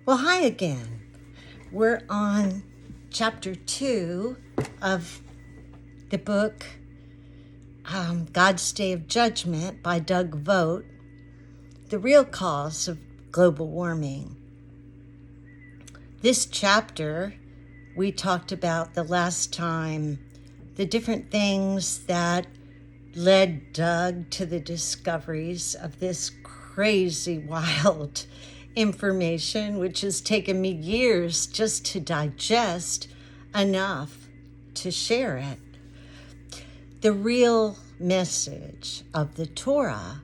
Well, hi again. We're on chapter 2 of the book God's Day of Judgment by Doug Vogt, The Real Cause of Global Warming. This chapter, we talked about the last time, the different things that led Doug to the discoveries of this crazy, wild information, which has taken me years just to digest enough to share it. The real message of the Torah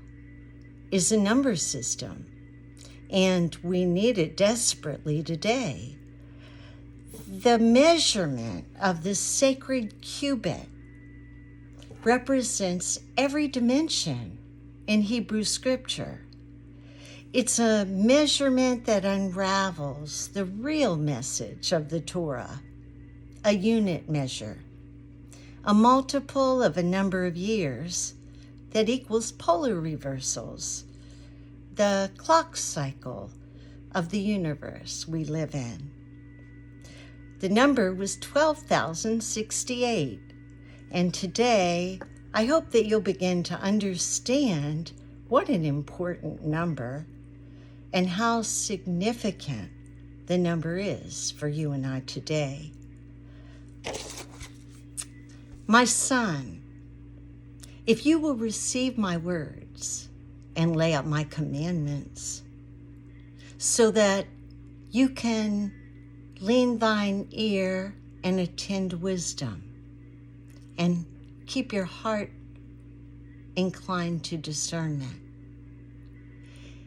is a number system, and we need it desperately today. The measurement of the sacred cubit represents every dimension in Hebrew scripture. It's a measurement that unravels the real message of the Torah, a unit measure, a multiple of a number of years that equals polar reversals, the clock cycle of the universe we live in. The number was 12,068, and today I hope that you'll begin to understand what an important number and how significant the number is for you and I today. My son, if you will receive my words and lay up my commandments, so that you can lean thine ear and attend wisdom, and keep your heart inclined to discernment.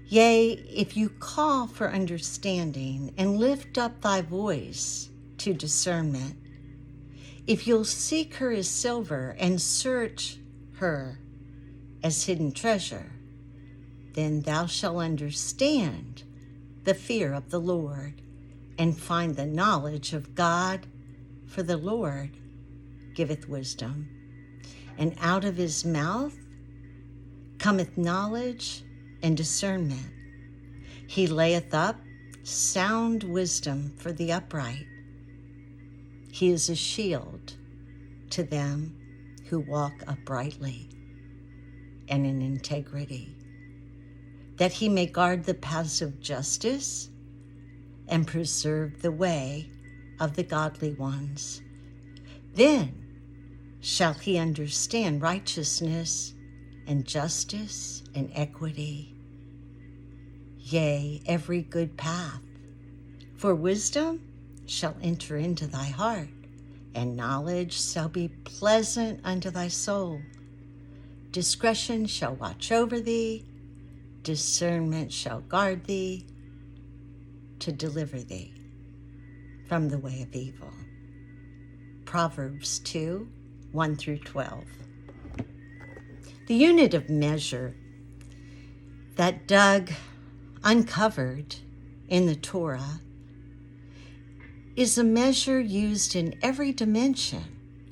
Yea, if you call for understanding and lift up thy voice to discernment, if you'll seek her as silver and search her as hidden treasure, then thou shalt understand the fear of the Lord and find the knowledge of God, for the Lord giveth wisdom. And out of his mouth cometh knowledge and discernment. He layeth up sound wisdom for the upright. He is a shield to them who walk uprightly and in integrity, that he may guard the paths of justice and preserve the way of the godly ones. Then shall he understand righteousness and justice and equity, yea, every good path. For wisdom shall enter into thy heart, and knowledge shall be pleasant unto thy soul. Discretion shall watch over thee, discernment shall guard thee, to deliver thee from the way of evil. Proverbs 2, 1 through 12. The unit of measure that Doug uncovered in the Torah is a measure used in every dimension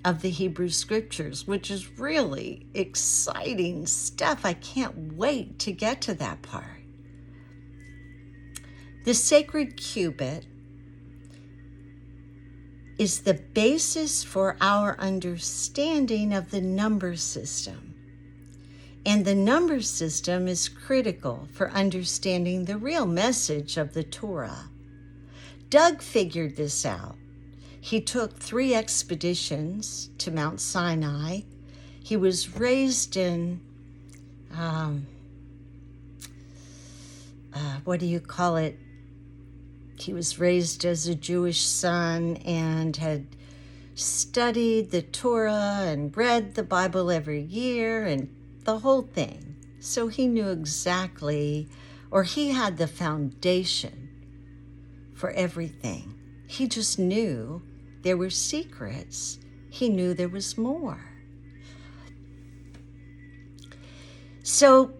of the Hebrew scriptures, which is really exciting stuff. I can't wait to get to that part. The sacred cubit is the basis for our understanding of the number system. And the number system is critical for understanding the real message of the Torah. Doug figured this out. He took 3 expeditions to Mount Sinai. He was raised in, He was raised as a Jewish son and had studied the Torah and read the Bible every year and the whole thing. So he knew exactly, or he had the foundation for everything. He just knew there were secrets. He knew there was more. So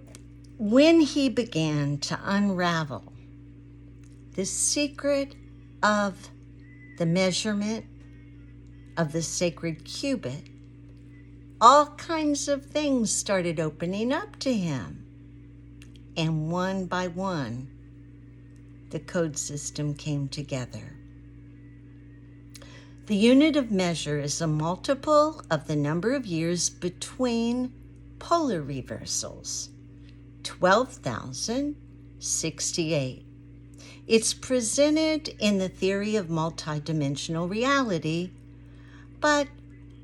when he began to unravel the secret of the measurement of the sacred cubit, all kinds of things started opening up to him. And one by one, the code system came together. The unit of measure is a multiple of the number of years between polar reversals, 12,068. It's presented in the theory of multidimensional reality, but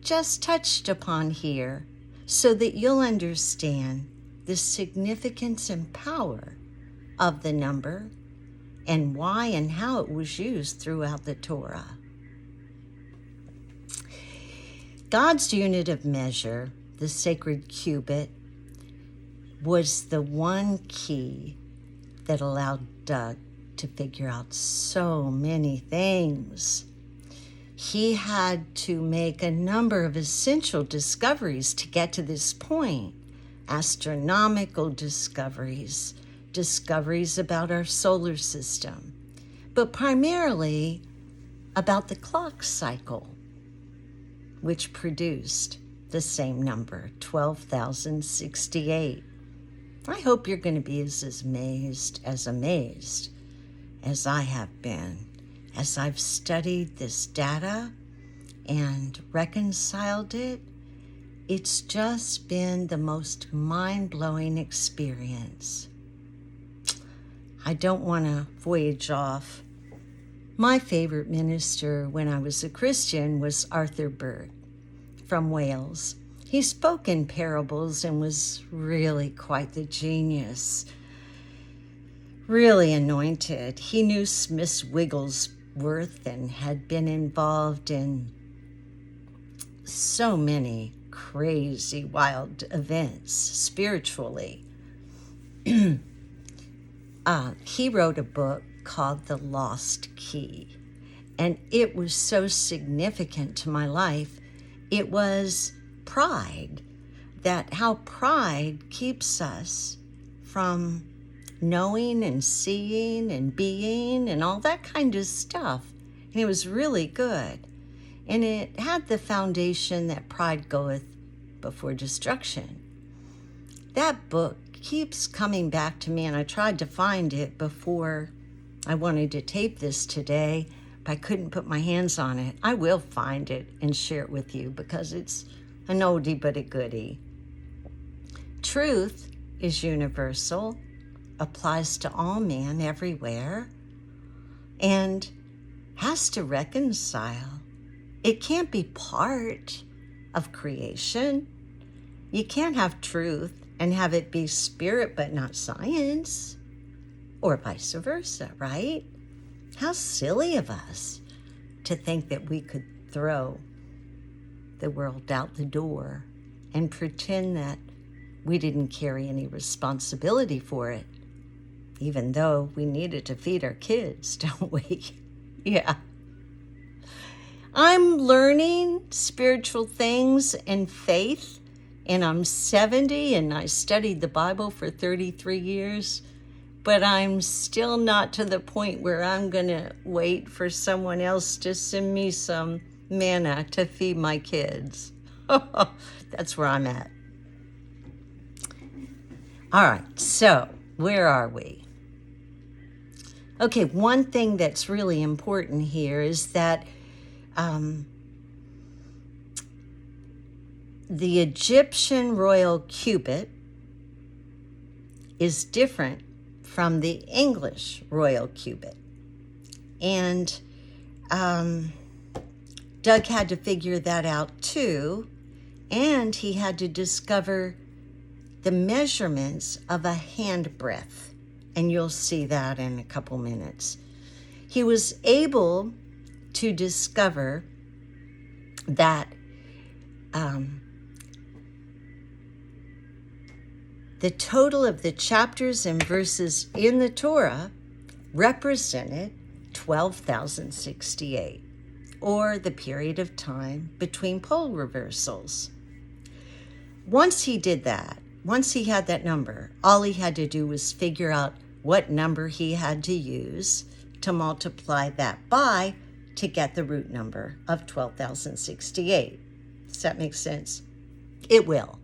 just touched upon here so that you'll understand the significance and power of the number and why and how it was used throughout the Torah. God's unit of measure, the sacred cubit, was the one key that allowed Doug to figure out so many things. He had to make a number of essential discoveries to get to this point. Astronomical discoveries, discoveries about our solar system, but primarily about the clock cycle, which produced the same number, 12,068. I hope you're going to be as amazed as I have been as I've studied this data and reconciled it. It's just been the most mind-blowing experience. I don't want to voyage off. My favorite minister when I was a Christian was Arthur Bird from Wales. He spoke in parables and was really quite the genius. Really anointed. He knew Smith's Wigglesworth and had been involved in so many crazy, wild events spiritually. He wrote a book called The Lost Key, and it was so significant to my life. It was pride, that how pride keeps us from knowing and seeing and being and all that kind of stuff. And it was really good. And it had the foundation that pride goeth before destruction. That book keeps coming back to me, and I tried to find it before I wanted to tape this today, but I couldn't put my hands on it. I will find it and share it with you because it's an oldie but a goodie. Truth is universal, applies to all men everywhere, and has to reconcile. It can't be part of creation. You can't have truth and have it be spirit but not science, or vice versa, right? How silly of us to think that we could throw the world out the door and pretend that we didn't carry any responsibility for it, even though we needed to feed our kids, don't we? Yeah. I'm learning spiritual things and faith, and I'm 70 and I studied the Bible for 33 years, but I'm still not to the point where I'm going to wait for someone else to send me some manna to feed my kids. That's where I'm at. All right, so where are we? Okay, one thing that's really important here is that the Egyptian royal cubit is different from the English royal cubit. And Doug had to figure that out too, and he had to discover the measurements of a handbreadth, and you'll see that in a couple minutes. He was able to discover that the total of the chapters and verses in the Torah represented 12,068, or the period of time between pole reversals. Once he did that, once he had that number, all he had to do was figure out what number he had to use to multiply that by to get the root number of 12,068. Does that make sense? It will.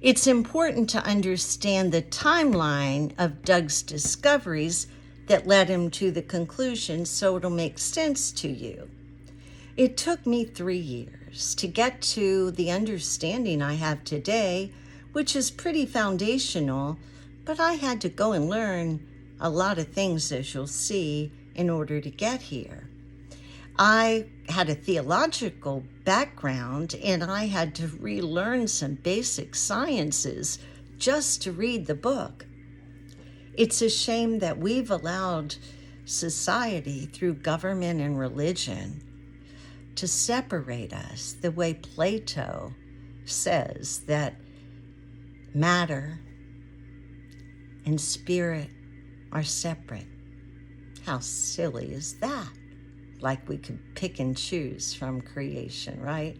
It's important to understand the timeline of Doug's discoveries that led him to the conclusion so it'll make sense to you. It took me 3 years to get to the understanding I have today, which is pretty foundational, but I had to go and learn a lot of things, as you'll see, in order to get here. I had a theological background, and I had to relearn some basic sciences just to read the book. It's a shame that we've allowed society through government and religion to separate us the way Plato says that matter and spirit are separate. How silly is that? Like we could pick and choose from creation, right?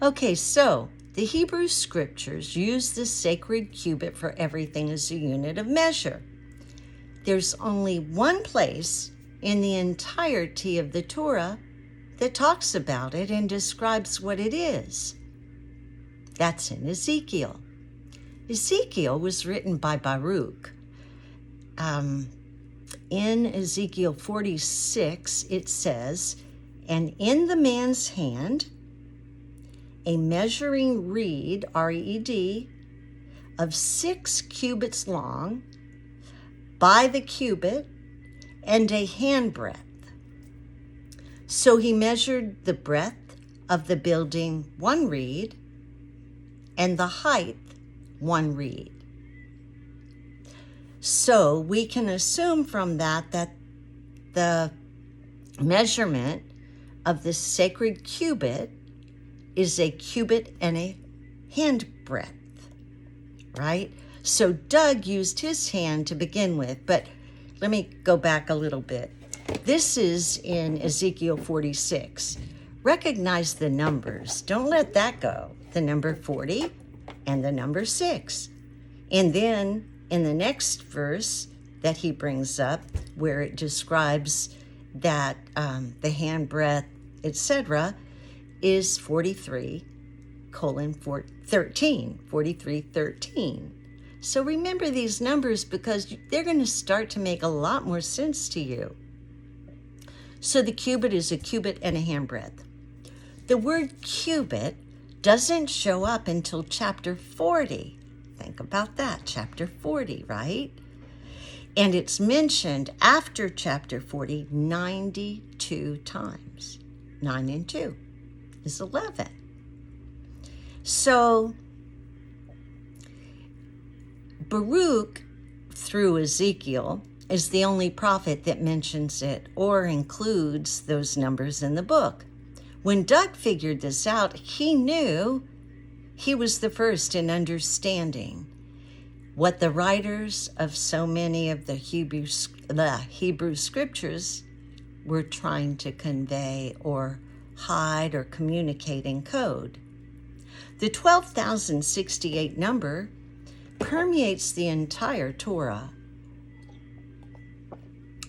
Okay, so the Hebrew scriptures use the sacred cubit for everything as a unit of measure. There's only one place in the entirety of the Torah that talks about it and describes what it is. That's in Ezekiel. Ezekiel was written by Baruch. In Ezekiel 46, it says, "And in the man's hand, a measuring reed, R-E-E-D, of 6 cubits long by the cubit and a handbreadth." So he measured the breadth of the building 1 reed and the height 1 reed. So we can assume from that the measurement of the sacred cubit is a cubit and a handbreadth, right? So Doug used his hand to begin with, but let me go back a little bit. This is in Ezekiel 46. Recognize the numbers. Don't let that go. The number 40 and the number 6. And then in the next verse that he brings up, where it describes that the handbreadth, etc., is 43:13. So remember these numbers because they're going to start to make a lot more sense to you. So the cubit is a cubit and a handbreadth. The word cubit doesn't show up until chapter 40. Think about that, chapter 40, right? And it's mentioned after chapter 40 92 times. 9 and 2 is 11. So Baruch, through Ezekiel, is the only prophet that mentions it or includes those numbers in the book. When Doug figured this out, he knew he was the first in understanding what the writers of so many of the Hebrew scriptures were trying to convey or hide or communicate in code. The 12,068 number permeates the entire Torah,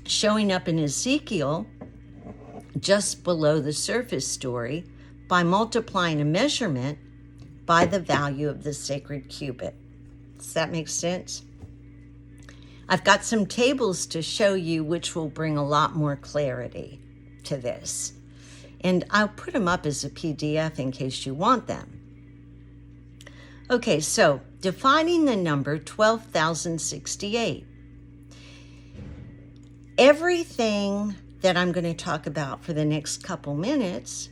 showing up in Ezekiel just below the surface story by multiplying a measurement by the value of the sacred cubit. Does that make sense? I've got some tables to show you which will bring a lot more clarity to this. And I'll put them up as a PDF in case you want them. Okay, so defining the number 12,068. Everything that I'm going to talk about for the next couple minutes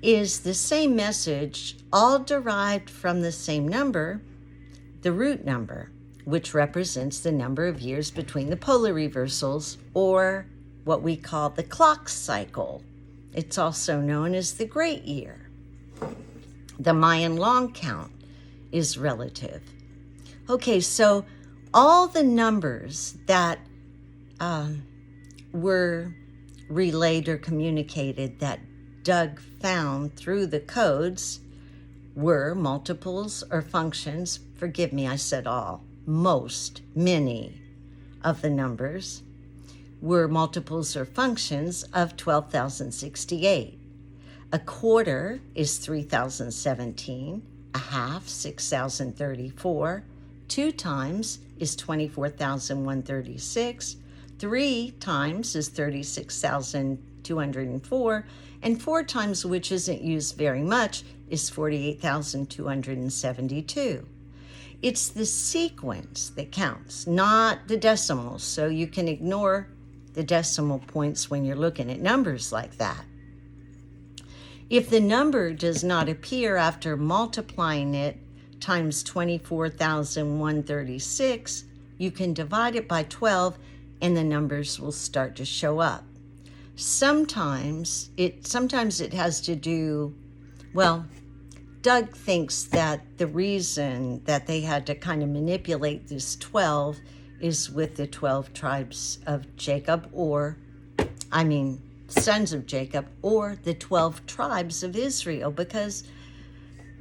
is the same message, all derived from the same number, the root number, which represents the number of years between the polar reversals, or what we call the clock cycle. It's also known as the great year. The Mayan long count is relative. Okay, so all the numbers that were relayed or communicated that Doug found through the codes were multiples or functions. Forgive me, I said all. Many of the numbers were multiples or functions of 12,068. A quarter is 3,017. A half, 6,034. 2 times is 24,136. 3 times is 36,204. And 4 times, which isn't used very much, is 48,272. It's the sequence that counts, not the decimals. So you can ignore the decimal points when you're looking at numbers like that. If the number does not appear after multiplying it times 24,136, you can divide it by 12 and the numbers will start to show up. Sometimes it has to do, well, Doug thinks that the reason that they had to kind of manipulate this 12 is with the 12 tribes of Jacob, sons of Jacob, or the 12 tribes of Israel, because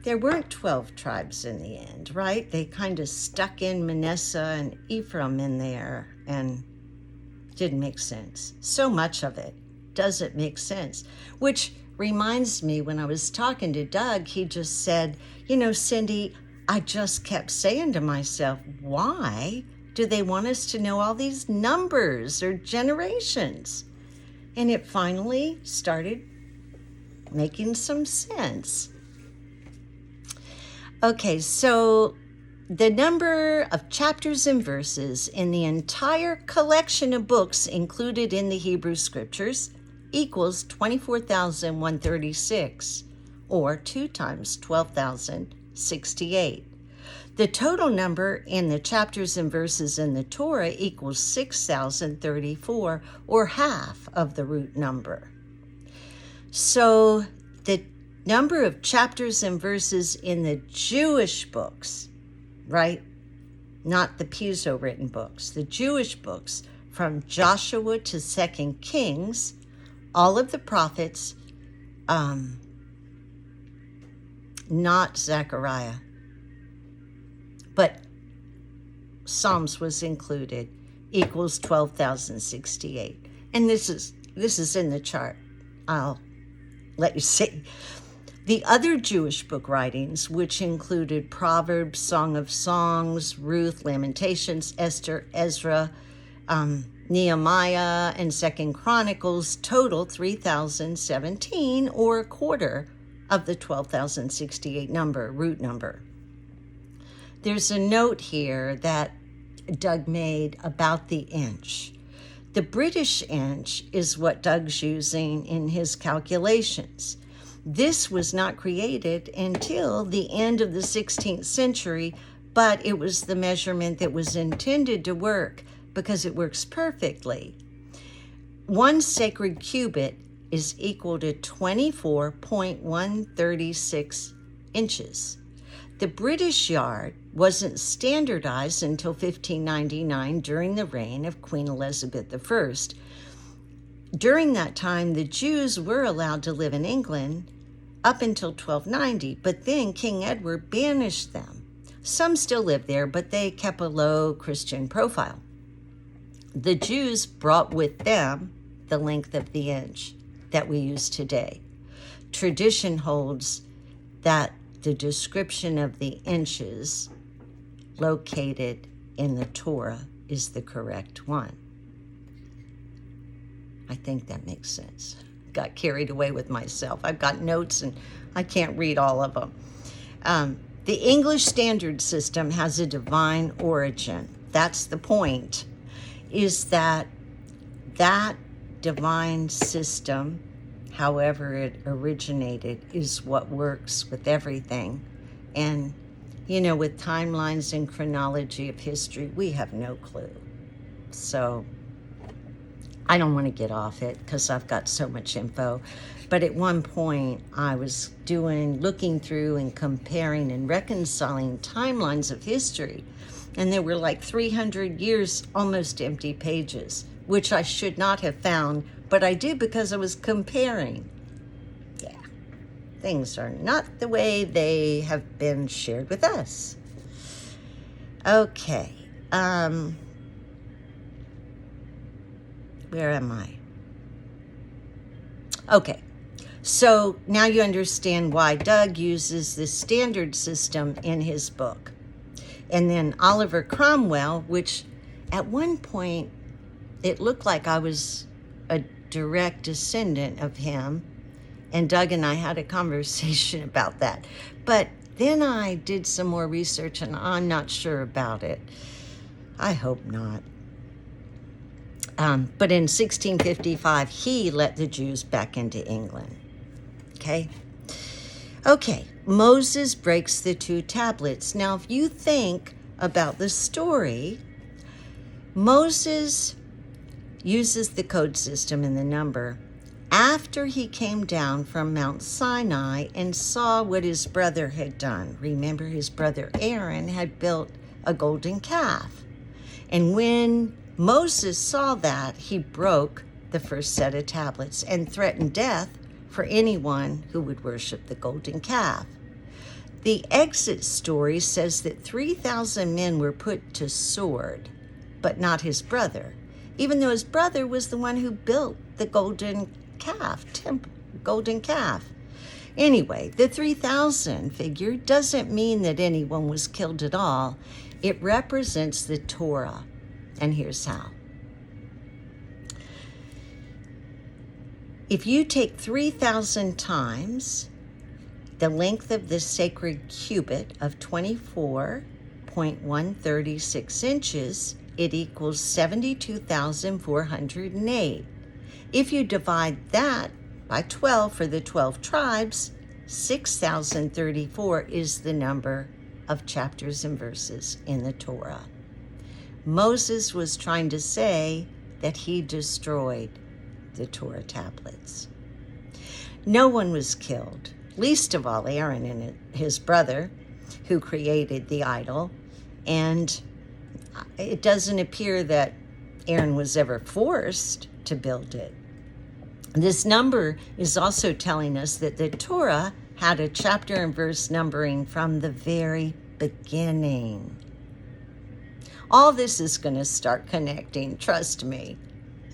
there weren't 12 tribes in the end, right? They kind of stuck in Manasseh and Ephraim in there, and didn't make sense. So much of it doesn't make sense, which reminds me, when I was talking to Doug, he just said, Cindy, I just kept saying to myself, why do they want us to know all these numbers or generations? And it finally started making some sense. Okay, so the number of chapters and verses in the entire collection of books included in the Hebrew Scriptures equals 24,136, or 2 times 12,068. The total number in the chapters and verses in the Torah equals 6,034, or half of the root number. So the number of chapters and verses in the Jewish books, right? Not the Piso written books, the Jewish books from Joshua to 2 Kings, all of the prophets, not Zechariah, but Psalms was included, equals 12,068. And this is in the chart. I'll let you see. The other Jewish book writings, which included Proverbs, Song of Songs, Ruth, Lamentations, Esther, Ezra, Nehemiah, and 2 Chronicles, total 3,017, or a quarter of the 12,068 root number. There's a note here that Doug made about the inch. The British inch is what Doug's using in his calculations. This was not created until the end of the 16th century, but it was the measurement that was intended to work because it works perfectly. 1 sacred cubit is equal to 24.136 inches. The British yard wasn't standardized until 1599 during the reign of Queen Elizabeth I. During that time, the Jews were allowed to live in England up until 1290, but then King Edward banished them. Some still live there, but they kept a low Christian profile. The Jews brought with them the length of the inch that we use today. Tradition holds that the description of the inches located in the Torah is the correct one. I think that makes sense. Got carried away with myself. I've got notes and I can't read all of them. The English Standard System has a divine origin. That's the point, is that divine system, however it originated, is what works with everything. And, with timelines and chronology of history, we have no clue. So I don't want to get off it because I've got so much info. But at one point I was looking through and comparing and reconciling timelines of history. And there were like 300 years, almost empty pages, which I should not have found, but I did because I was comparing. Yeah, things are not the way they have been shared with us. Okay. Where am I? Okay. So now you understand why Doug uses the standard system in his book. And then Oliver Cromwell, which at one point it looked like I was a direct descendant of him, and Doug and I had a conversation about that. But then I did some more research, and I'm not sure about it. I hope not. But in 1655, he let the Jews back into England. Okay, Moses breaks the 2 tablets. Now, if you think about the story, Moses uses the code system and the number after he came down from Mount Sinai and saw what his brother had done. Remember, his brother Aaron had built a golden calf. And when Moses saw that, he broke the first set of tablets and threatened death for anyone who would worship the golden calf. The exit story says that 3,000 men were put to sword, but not his brother, even though his brother was the one who built the golden calf. Anyway, the 3,000 figure doesn't mean that anyone was killed at all. It represents the Torah, and here's how. If you take 3,000 times the length of the sacred cubit of 24.136 inches, it equals 72,408. If you divide that by 12 for the 12 tribes, 6,034 is the number of chapters and verses in the Torah. Moses was trying to say that he destroyed the Torah tablets. No one was killed, least of all Aaron and his brother, who created the idol, and it doesn't appear that Aaron was ever forced to build it. This number is also telling us that the Torah had a chapter and verse numbering from the very beginning. All this is going to start connecting, trust me.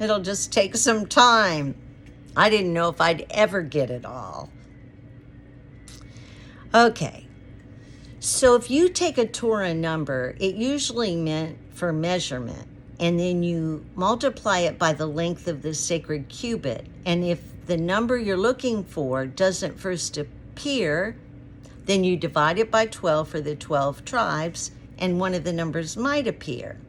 It'll just take some time. I didn't know if I'd ever get it all. Okay, so if you take a Torah number, it usually meant for measurement, and then you multiply it by the length of the sacred cubit. And if the number you're looking for doesn't first appear, then you divide it by 12 for the 12 tribes, and one of the numbers might appear.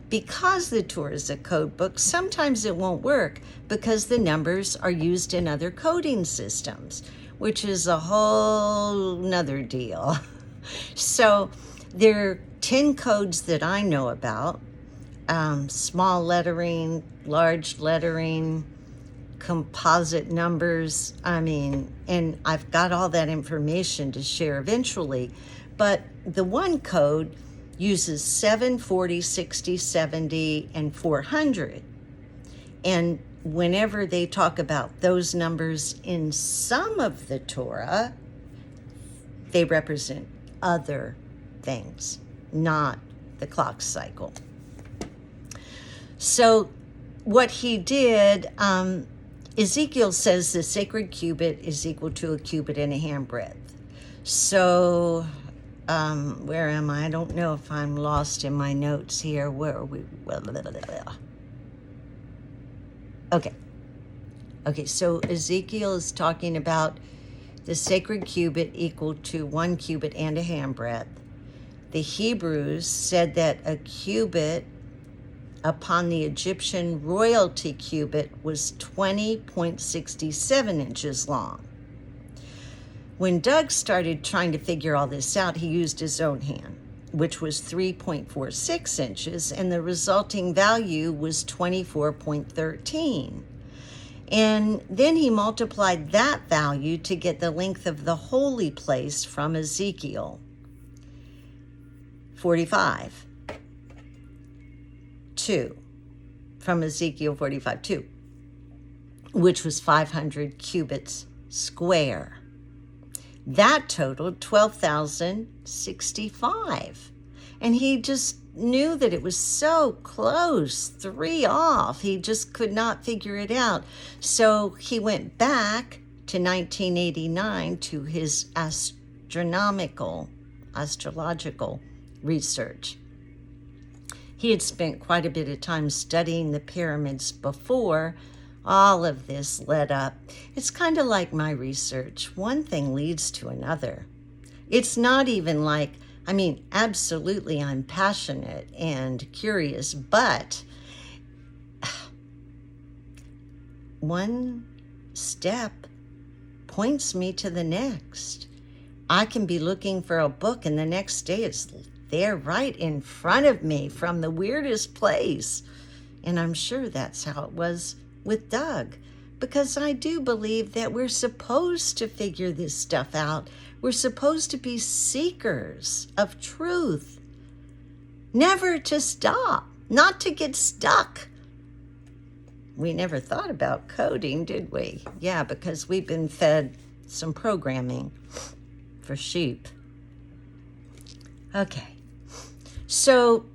Because the Torah is a code book, sometimes it won't work because the numbers are used in other coding systems, which is a whole nother deal. So there are 10 codes that I know about: small lettering, large lettering, composite numbers. And I've got all that information to share eventually. But the one code uses 7, 40, 60, 70, and 400. And whenever they talk about those numbers in some of the Torah, they represent other things, not the clock cycle. So what he did, Ezekiel says the sacred cubit is equal to a cubit and a handbreadth. So where am I? I don't know if I'm lost in my notes here. Where are we? Okay, so Ezekiel is talking about the sacred cubit equal to 1 cubit and a handbreadth. The Hebrews said that a cubit upon the Egyptian royalty cubit was 20.67 inches long. When Doug started trying to figure all this out, he used his own hand, which was 3.46 inches, and the resulting value was 24.13. And then he multiplied that value to get the length of the holy place from Ezekiel 45, 2, from Ezekiel 45, 2, which was 500 cubits square. That totaled 12,065. And he just knew that it was so close, 3 off. He just could not figure it out. So he went back to 1989 to his astrological research. He had spent quite a bit of time studying the pyramids before all of this led up. It's kind of like my research. One thing leads to another. It's not even like, absolutely I'm passionate and curious, but one step points me to the next. I can be looking for a book and the next day it's there right in front of me from the weirdest place. And I'm sure that's how it was with Doug, because I do believe that we're supposed to figure this stuff out. We're supposed to be seekers of truth, never to stop, not to get stuck. We never thought about coding, did we? Yeah, because we've been fed some programming for sheep. Okay. So,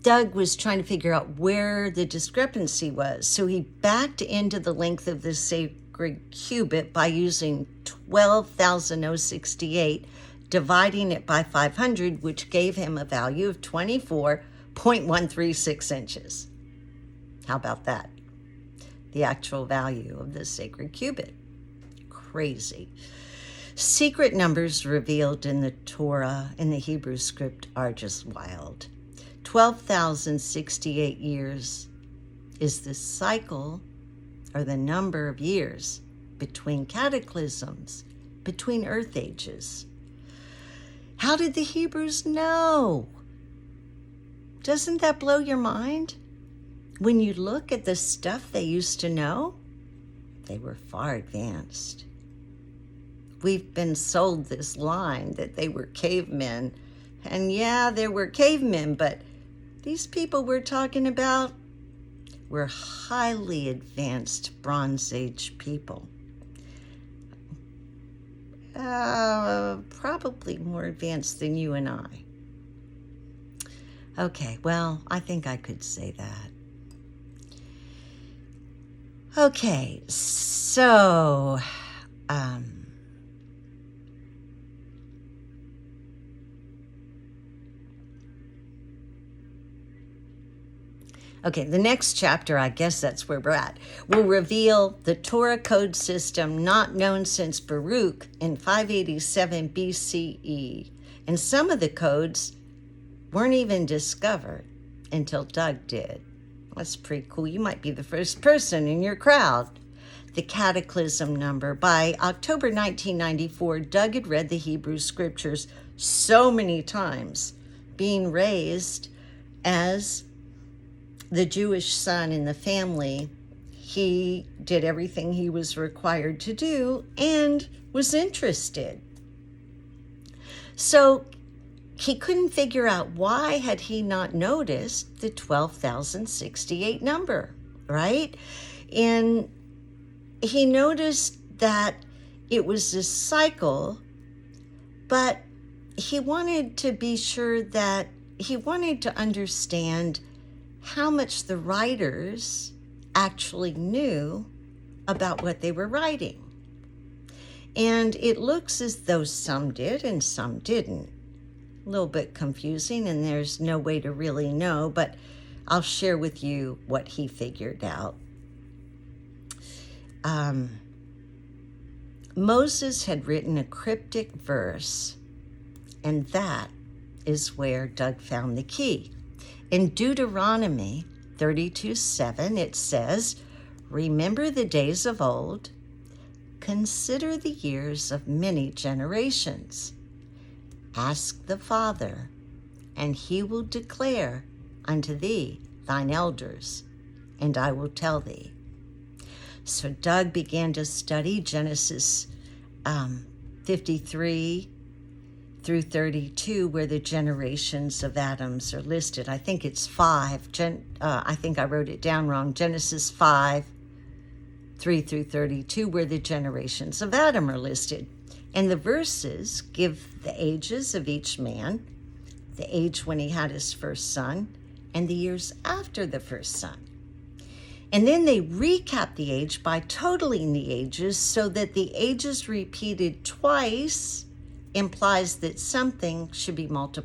Doug was trying to figure out where the discrepancy was. So he backed into the length of the sacred cubit by using 12,068, dividing it by 500, which gave him a value of 24.136 inches. How about that? The actual value of the sacred cubit. Crazy. Secret numbers revealed in the Torah in the Hebrew script are just wild. 12,068 years is the cycle or the number of years between cataclysms, between earth ages. How did the Hebrews know? Doesn't that blow your mind? When you look at the stuff they used to know, they were far advanced. We've been sold this line that they were cavemen. And yeah, there were cavemen, but these people we're talking about were highly advanced Bronze Age people. Probably more advanced than you and I. Okay, well, I think I could say that. Okay, so, okay, the next chapter, I guess that's where we're at, will reveal the Torah code system not known since Baruch in 587 BCE. And some of the codes weren't even discovered until Doug did. That's pretty cool. You might be the first person in your crowd. The cataclysm number. By October 1994, Doug had read the Hebrew scriptures so many times, being raised as the Jewish son in the family. He did everything he was required to do and was interested. So he couldn't figure out why had he not noticed the 12,068 number, right? And he noticed that it was a cycle, but he wanted to be sure that he wanted to understand how much the writers actually knew about what they were writing. And it looks as though some did and some didn't. A little bit confusing, and there's no way to really know, but I'll share with you what he figured out. Moses had written a cryptic verse, and that is where Doug found the key. In Deuteronomy 32:7, it says, "Remember the days of old, consider the years of many generations. Ask the Father, and he will declare unto thee thine elders, and I will tell thee." So Doug began to study Genesis 53 through 32, where the generations of Adams are listed. I think it's 5. I think I wrote it down wrong. Genesis 5, 3 through 32, where the generations of Adam are listed. And the verses give the ages of each man, the age when he had his first son, and the years after the first son. And then they recap the age by totaling the ages so that the ages repeated twice implies that something should be multiplied